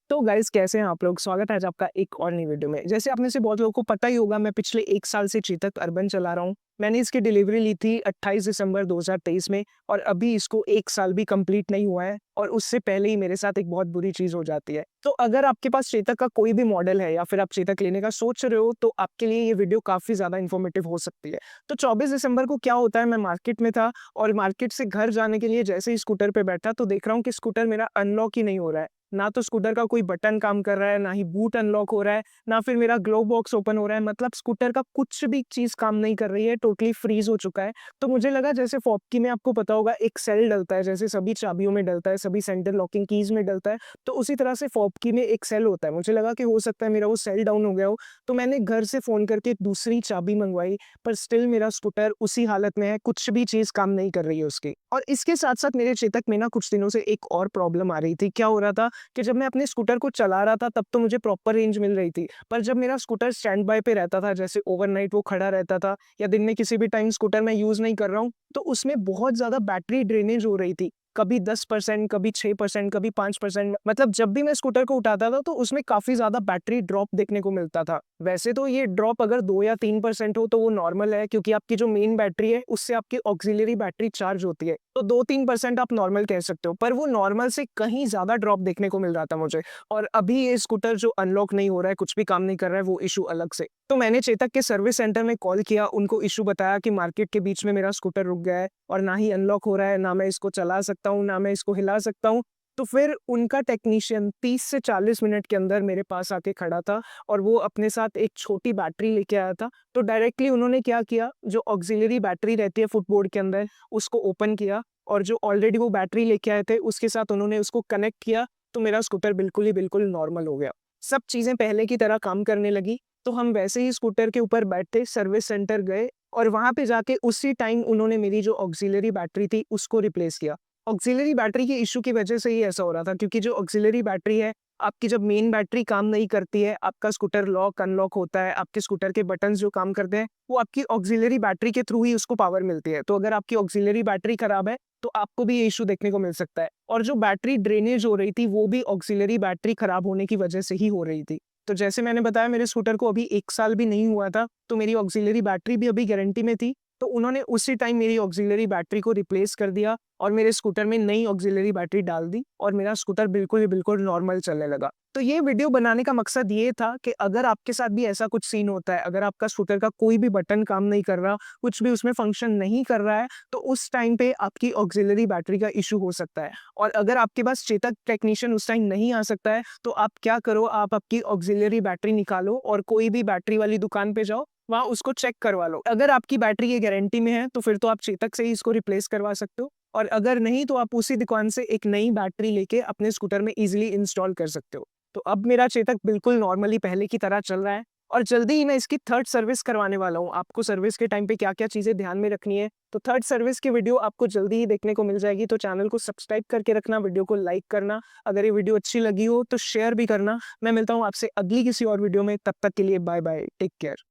तो गाइस कैसे हैं आप लोग? स्वागत है आज आपका एक और नई वीडियो में। जैसे आप में से बहुत लोगों को पता ही होगा मैं पिछले 1 साल से चेतक अर्बन चला रहा हूँ। मैंने इसकी डिलीवरी ली थी 28 दिसंबर 2023 में और अभी इसको 1 साल भी कंप्लीट नहीं हुआ है और उससे पहले ही मेरे साथ एक बहुत बुरी चीज़ हो जाती है। तो अगर आपके पास चेतक का कोई भी मॉडल है या फिर आप चेतक लेने का सोच रहे हो तो आपके लिए ये वीडियो काफ़ी ज़्यादा इन्फॉर्मेटिव हो सकती है। तो 24 दिसंबर को क्या होता है, मैं मार्केट में था और मार्केट से घर जाने के लिए जैसे ही स्कूटर पे बैठा तो देख रहा हूँ कि स्कूटर मेरा अनलॉक ही नहीं हो रहा है। ना तो स्कूटर का कोई बटन काम कर रहा है, ना ही बूट अनलॉक हो रहा है, ना फिर मेरा ग्लो बॉक्स ओपन हो रहा है। मतलब स्कूटर का कुछ भी चीज़ काम नहीं कर रही है, टोटली फ्रीज़ हो चुका है। तो मुझे लगा जैसे फॉबकी में आपको पता होगा एक सेल डलता है, जैसे सभी चाबियों में डलता है, सभी सेंटर लॉकिंग कीज़ में डलता है, तो उसी तरह से फॉबकी में एक सेल होता है। मुझे लगा कि हो सकता है मेरा वो सेल डाउन हो गया हो, तो मैंने घर से फ़ोन करके दूसरी चाबी मँगवाई, पर स्टिल मेरा स्कूटर उसी हालत में है, कुछ भी चीज़ काम नहीं कर रही है उसकी। और इसके साथ-साथ मेरे चेतक में ना कुछ दिनों से एक और प्रॉब्लम आ रही थी। क्या हो रहा था कि जब मैं अपने स्कूटर को चला रहा था तब तो मुझे प्रॉपर रेंज मिल रही थी। पर जब मेरा स्कूटर स्टैंड बाय पे रहता था, जैसे ओवरनाइट वो खड़ा रहता था या दिन में किसी भी टाइम स्कूटर मैं यूज़ नहीं कर रहा हूँ, तो उसमें बहुत ज़्यादा बैटरी ड्रेनेज हो रही थी। कभी 10%, कभी 6%, कभी 5%, मतलब जब भी मैं स्कूटर को उठाता था तो उसमें काफ़ी ज़्यादा बैटरी ड्रॉप देखने को मिलता था। वैसे तो ये ड्रॉप अगर 2 या 3% हो तो वो नॉर्मल है, क्योंकि आपकी जो मेन बैटरी है उससे आपकी ऑक्सिलरी बैटरी चार्ज होती है। तो 2-3% आप नॉर्मल कह सकते हो, पर वो नॉर्मल से कहीं ज़्यादा ड्रॉप देखने को मिल रहा था मुझे। और अभी ये स्कूटर जो अनलॉक नहीं हो रहा है, कुछ भी काम नहीं कर रहा है, वो इश्यू अलग से। तो मैंने चेतक के सर्विस सेंटर में कॉल किया, उनको इश्यू बताया कि मार्केट के बीच में मेरा स्कूटर रुक गया है और ना ही अनलॉक हो रहा है, ना मैं इसको चला सकता हूँ, ना मैं इसको हिला सकता हूँ। तो फिर उनका टेक्नीशियन 30 से 40 मिनट के अंदर मेरे पास आके खड़ा था और वो अपने साथ एक छोटी बैटरी लेके आया था। तो डायरेक्टली उन्होंने क्या किया, जो ऑक्सिलरी बैटरी रहती है फुटबोर्ड के अंदर, उसको ओपन किया और जो ऑलरेडी वो बैटरी लेके आए थे, उसके साथ उन्होंने उसको कनेक्ट किया, तो मेरा स्कूटर बिल्कुल ही बिल्कुल नॉर्मल हो गया। सब चीज़ें पहले की तरह काम करने लगी, तो हम वैसे ही स्कूटर के ऊपर बैठे सर्विस सेंटर गए और वहाँ पे जाके उसी टाइम उन्होंने मेरी जो ऑक्सिलरी बैटरी थी, उसको रिप्लेस किया। ऑक्सिलरी बैटरी के इश्यू की वजह से ही ऐसा हो रहा था, क्योंकि जो ऑक्सिलरी बैटरी है, आपकी जब मेन बैटरी काम नहीं करती है, आपका स्कूटर लॉक अनलॉक होता है, आपके स्कूटर के बटन्स जो काम करते हैं, वो आपकी ऑक्सिलरी बैटरी के थ्रू ही उसको पावर मिलती है। तो अगर आपकी ऑक्सिलरी बैटरी खराब है, तो आपको भी ये इश्यू देखने को मिल सकता है। और जो बैटरी ड्रेनेज हो रही थी, वो भी ऑक्सिलरी बैटरी खराब होने की वजह से ही हो रही थी। तो जैसे मैंने बताया मेरे स्कूटर को अभी 1 साल भी नहीं हुआ था, तो मेरी ऑक्सिलरी बैटरी भी अभी गारंटी में थी। तो उन्होंने उसी टाइम मेरी ऑक्सिलरी बैटरी को रिप्लेस कर दिया और मेरे स्कूटर में नई ऑक्सिलरी बैटरी डाल दी और मेरा स्कूटर बिल्कुल ही बिल्कुल नॉर्मल चलने लगा। तो ये वीडियो बनाने का मकसद ये था कि अगर आपके साथ भी ऐसा कुछ सीन होता है, अगर आपका स्कूटर का कोई भी बटन काम नहीं कर रहा, कुछ भी उसमें फंक्शन नहीं कर रहा है, तो उस टाइम पे आपकी ऑक्सिलरी बैटरी का इश्यू हो सकता है। और अगर आपके पास चेतक टेक्नीशियन उस टाइम नहीं आ सकता है, तो आप क्या करो, आप आपकी ऑक्सिलरी बैटरी निकालो और कोई भी बैटरी वाली दुकान पे जाओ, वहाँ उसको चेक करवा लो। अगर आपकी बैटरी ये गारंटी में है, तो फिर तो आप चेतक से ही इसको रिप्लेस करवा सकते हो और अगर नहीं, तो आप उसी दुकान से एक नई बैटरी लेके अपने स्कूटर में ईज़िली इंस्टॉल कर सकते हो। तो अब मेरा चेतक बिल्कुल नॉर्मली पहले की तरह चल रहा है और जल्दी ही मैं इसकी 3rd सर्विस करवाने वाला हूँ। आपको सर्विस के टाइम पे क्या-क्या चीज़ें ध्यान में रखनी है, तो 3rd सर्विस की वीडियो आपको जल्दी ही देखने को मिल जाएगी। तो चैनल को सब्सक्राइब करके रखना, वीडियो को लाइक करना, अगर ये वीडियो अच्छी लगी हो तो शेयर भी करना। मैं मिलता हूँ आपसे अगली किसी और वीडियो में, तब तक के लिए बाय बाय, टेक केयर।